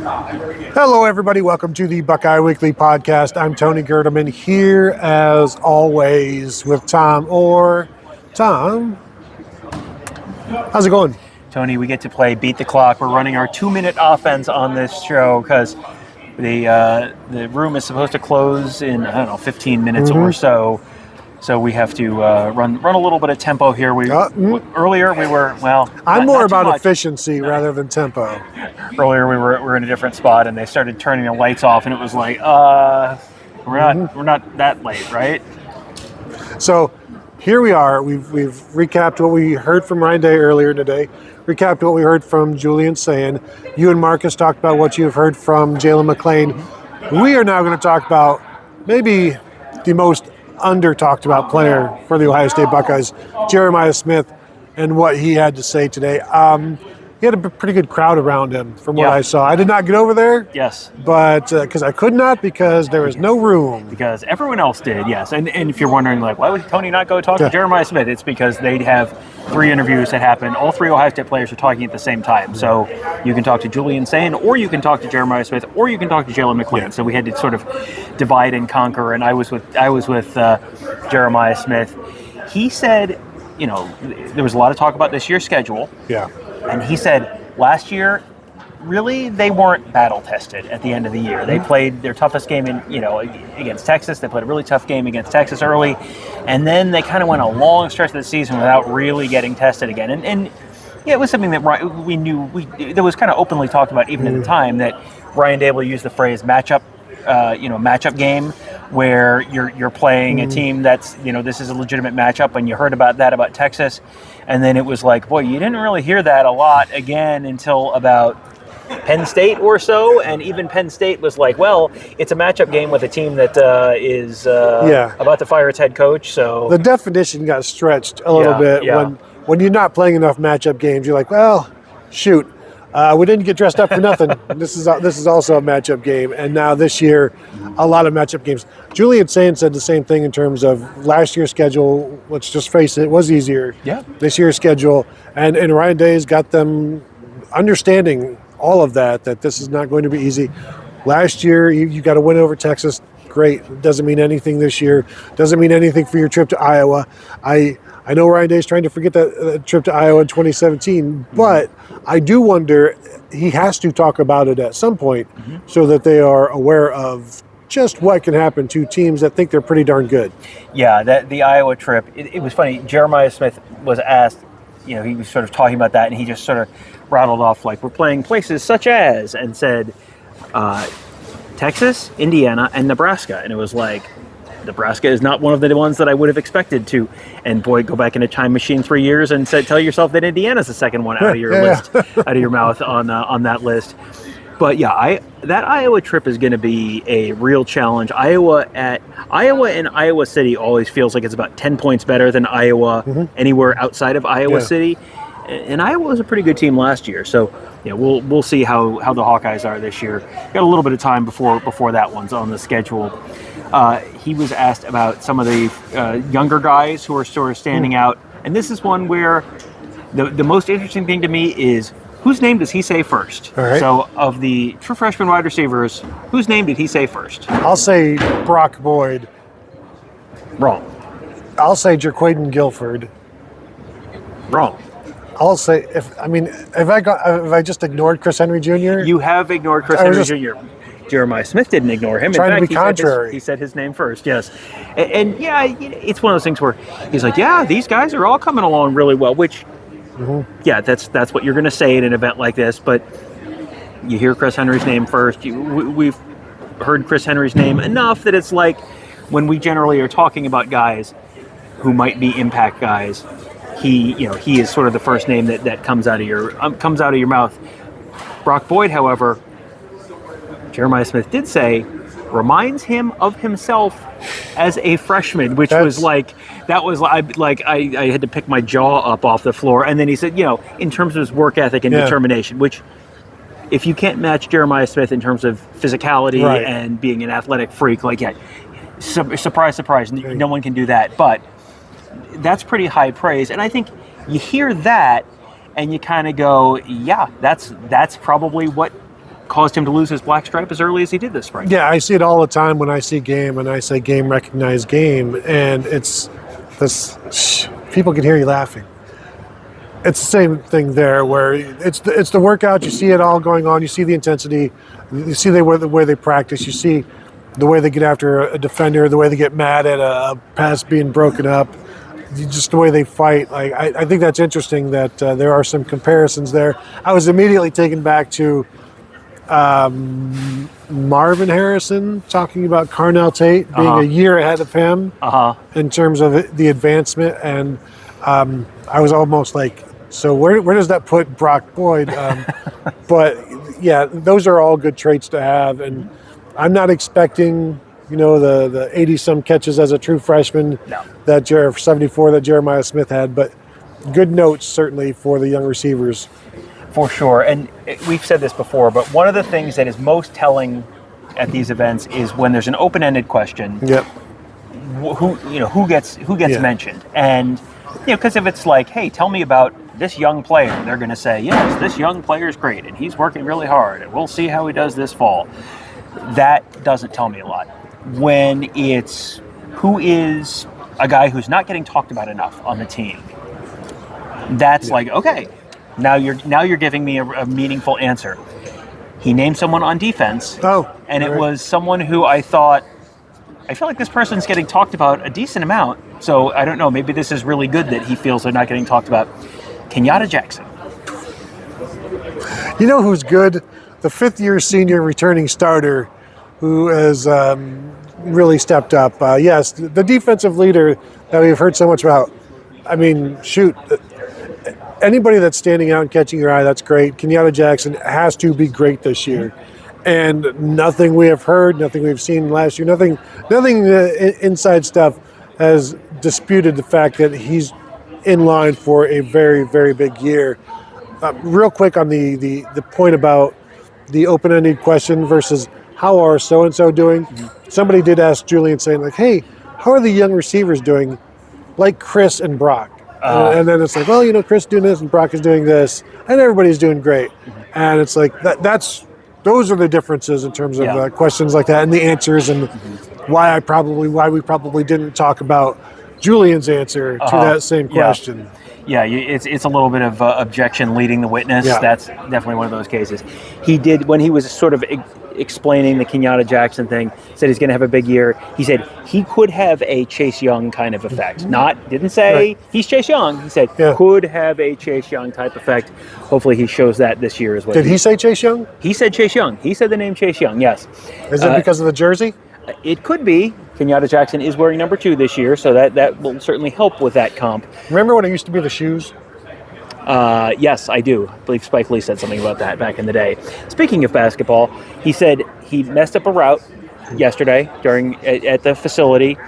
Hello, everybody. Welcome to the Buckeye Weekly Podcast. I'm Tony Gerdeman here, as always, with Tom. Tom, how's it going? Tony, we get to play Beat the Clock. We're running our 2-minute offense on this show because the room is supposed to close in, 15 minutes or so. So we have to run a little bit of tempo here. Earlier we were, I'm more about efficiency rather than tempo. Earlier we were in a different spot and they started turning the lights off and it was like, we're not that late, right? So here we are. We've recapped what we heard from Ryan Day earlier today. Recapped what we heard from Julian Sayin. You and Marcus talked about what you've heard from Jalen McLean. We are now going to talk about maybe the most under-talked about player for the Ohio State Buckeyes, Jeremiah Smith, and what he had to say today. He had a pretty good crowd around him from what I saw. I did not get over there. Yes. But because I could not, because there was no room. Because everyone else did, yes. And if you're wondering, why would Tony not go talk to Jeremiah Smith? It's because they'd have 3 interviews that happen. All 3 Ohio State players are talking at the same time. So you can talk to Julian Sayin, or you can talk to Jeremiah Smith, or you can talk to Jalen McLean. Yeah. So we had to sort of divide and conquer, and I was with Jeremiah Smith. He said, there was a lot of talk about this year's schedule. Yeah. And he said last year, really, they weren't battle tested at the end of the year. They played their toughest game against Texas. They played a really tough game against Texas early, and then they kind of went a long stretch of the season without really getting tested again. And it was something that we knew that was kind of openly talked about even at the time, that Ryan Day will use the phrase matchup game, where you're playing a team that's, this is a legitimate matchup, and you heard about that about Texas, and then it was like, boy, you didn't really hear that a lot again until about Penn State or so, and even Penn State was like, well, it's a matchup game with a team that is about to fire its head coach, so... The definition got stretched a little bit. When you're not playing enough matchup games, you're like, well, shoot. We didn't get dressed up for nothing. This is also a matchup game, and now this year, a lot of matchup games. Julian Sayin said the same thing in terms of last year's schedule. Let's just face it was easier. Yeah. This year's schedule, and Ryan Day's got them understanding all of that this is not going to be easy. Last year, you got to win over Texas. Great. Doesn't mean anything this year. Doesn't mean anything for your trip to Iowa. I know Ryan Day's trying to forget that trip to Iowa in 2017, but I do wonder, he has to talk about it at some point so that they are aware of just what can happen to teams that think they're pretty darn good. Yeah, the Iowa trip, it was funny. Jeremiah Smith was asked, he was sort of talking about that, and he just sort of rattled off, like, we're playing places such as, and said, Texas, Indiana, and Nebraska. And it was like, Nebraska is not one of the ones that I would have expected to. And boy, go back in a time machine 3 years and tell yourself that Indiana's the second one out of your list, out of your mouth on that list. But yeah, that Iowa trip is going to be a real challenge. Iowa and Iowa City always feels like it's about 10 points better than Iowa anywhere outside of Iowa City. And Iowa was a pretty good team last year, so we'll see how the Hawkeyes are this year. Got a little bit of time before that one's on the schedule. He was asked about some of the younger guys who are sort of standing out, and this is one where the most interesting thing to me is whose name does he say first? All right. So of the true freshman wide receivers, whose name did he say first? I'll say Brock Boyd. Wrong. I'll say Jaquaden Guilford. Wrong. I'll say if I just ignored Chris Henry Jr. You have ignored Chris Henry Jr. Jeremiah Smith didn't ignore him. Trying in fact, to be contrary. He said his name first, yes. And it's one of those things where he's like, these guys are all coming along really well, which, that's what you're going to say at an event like this. But you hear Chris Henry's name first. We've heard Chris Henry's name enough that it's like when we generally are talking about guys who might be impact guys, he is sort of the first name that comes out of your mouth. Brock Boyd, however, Jeremiah Smith did say, reminds him of himself as a freshman, which was like, I had to pick my jaw up off the floor. And then he said, in terms of his work ethic and determination, which if you can't match Jeremiah Smith in terms of physicality and being an athletic freak, surprise, surprise, no one can do that. But that's pretty high praise. And I think you hear that and you kind of go, that's probably what caused him to lose his black stripe as early as he did this spring. Yeah, I see it all the time when I see game and I say game, recognize game, and it's this. People can hear you laughing. It's the same thing there, where it's the workout. You see it all going on. You see the intensity. You see the way they practice. You see the way they get after a defender, the way they get mad at a pass being broken up, just the way they fight. Like I think that's interesting that there are some comparisons there. I was immediately taken back to Marvin Harrison talking about Carnell Tate being a year ahead of him in terms of the advancement, and I was almost like, so where does that put Brock Boyd? But yeah, those are all good traits to have, and I'm not expecting the 80-some catches as a true freshman that 74 that Jeremiah Smith had, but good notes certainly for the young receivers. For sure, and we've said this before, but one of the things that is most telling at these events is when there's an open-ended question. Yep. Who gets mentioned, and because if it's like, hey, tell me about this young player, they're going to say, yes, this young player is great, and he's working really hard, and we'll see how he does this fall. That doesn't tell me a lot. When it's who is a guy who's not getting talked about enough on the team, that's like, okay. Now you're giving me a meaningful answer. He named someone on defense, and it was someone who I feel like this person's getting talked about a decent amount. So I don't know. Maybe this is really good that he feels they're not getting talked about. Kenyatta Jackson. You know who's good? The fifth-year senior returning starter, who has really stepped up. Yes, the defensive leader that we've heard so much about. I mean, shoot. Anybody that's standing out and catching your eye, that's great. Kenyatta Jackson has to be great this year. And nothing we have heard, nothing we've seen last year, nothing inside stuff has disputed the fact that he's in line for a very, very big year. Real quick on the point about the open-ended question versus how are so-and-so doing. Mm-hmm. Somebody did ask Julian saying, like, hey, how are the young receivers doing, like Chris and Brock? And then it's like, well, Chris is doing this and Brock is doing this, and everybody's doing great. Mm-hmm. And it's like those are the differences in terms of questions like that and the answers, and why we probably didn't talk about Julian's answer to that same question. Yeah, it's a little bit of objection leading the witness. Yeah. That's definitely one of those cases. He did, when he was sort of explaining the Kenyatta Jackson thing, said he's going to have a big year. He said he could have a Chase Young kind of effect. Didn't say he's Chase Young. He said could have a Chase Young type effect. Hopefully he shows that this year as well. Did he say Chase Young? He said Chase Young. He said the name Chase Young, yes. Is it because of the jersey? It could be. Kenyatta Jackson is wearing number 2 this year, so that will certainly help with that comp. Remember when it used to be the shoes? Yes, I do. I believe Spike Lee said something about that back in the day. Speaking of basketball, he said he messed up a route yesterday at the facility,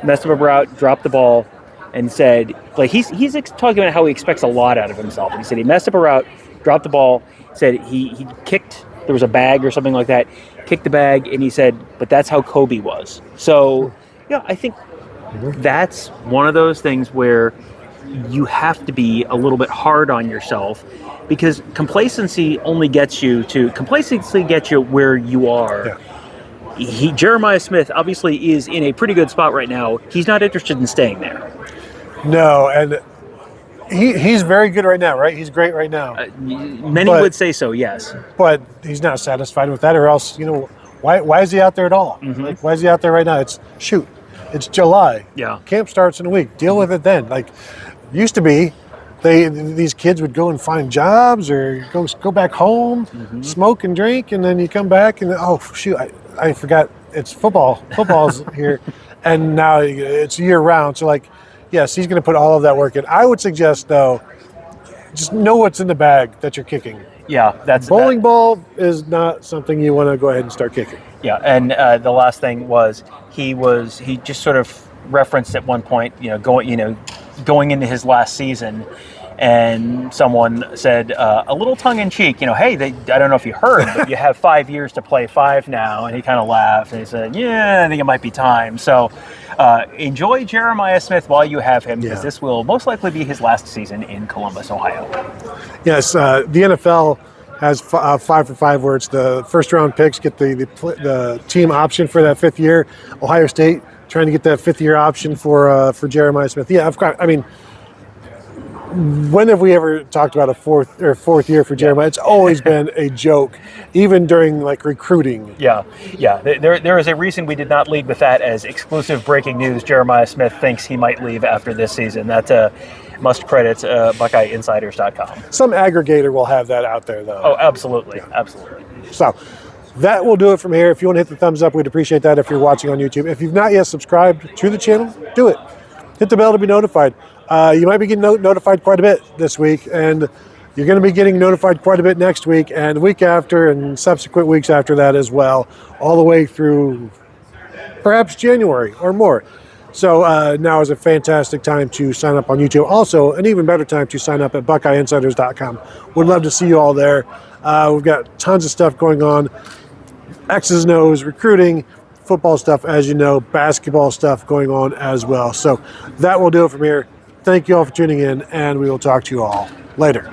messed up a route, dropped the ball, and said, like, he's talking about how he expects a lot out of himself. And he said he messed up a route, dropped the ball, said he kicked, there was a bag or something like that, kicked the bag, and he said, but that's how Kobe was. So, I think that's one of those things where you have to be a little bit hard on yourself, because complacency gets you where you are. Yeah. Jeremiah Smith obviously is in a pretty good spot right now. He's not interested in staying there. No, and he's very good right now, right? He's great right now. Many would say so, yes. But he's not satisfied with that, or else, why is he out there at all? Mm-hmm. Like, why is he out there right now? It's July. Yeah. Camp starts in a week. Deal with it then. Like, used to be, these kids would go and find jobs or go back home, smoke and drink, and then you come back and I forgot it's football. Football's here, and now it's year round. So yes, he's going to put all of that work in. I would suggest though, just know what's in the bag that you're kicking. Yeah, that's bowling ball is not something you want to go ahead and start kicking. Yeah, and the last thing was he just sort of referenced at one point, going into his last season, and someone said a little tongue-in-cheek, hey, I don't know if you heard, but you have 5 years to play 5 now, and he kind of laughed and he said, I think it might be time. So enjoy Jeremiah Smith while you have him, because this will most likely be his last season in Columbus, Ohio. Yes, the NFL has 5 for 5, where it's the first round picks get the team option for that 5th year. Ohio State trying to get that 5th year option for Jeremiah Smith. Yeah, of course. I mean, when have we ever talked about a fourth year for Jeremiah? It's always been a joke, even during like recruiting. Yeah. There is a reason we did not lead with that as exclusive breaking news. Jeremiah Smith thinks he might leave after this season. That must credit BuckeyeInsiders.com. Some aggregator will have that out there, though. Oh, absolutely, absolutely. So that will do it from here. If you want to hit the thumbs up, we'd appreciate that. If you're watching on YouTube, if you've not yet subscribed to the channel, do it. Hit the bell to be notified. You might be getting notified quite a bit this week, and you're going to be getting notified quite a bit next week and the week after and subsequent weeks after that as well, all the way through perhaps January or more. So now is a fantastic time to sign up on YouTube. Also, an even better time to sign up at BuckeyeInsiders.com. Would love to see you all there. We've got tons of stuff going on. X's and O's, recruiting, football stuff, as you know, basketball stuff going on as well. So that will do it from here. Thank you all for tuning in, and we will talk to you all later.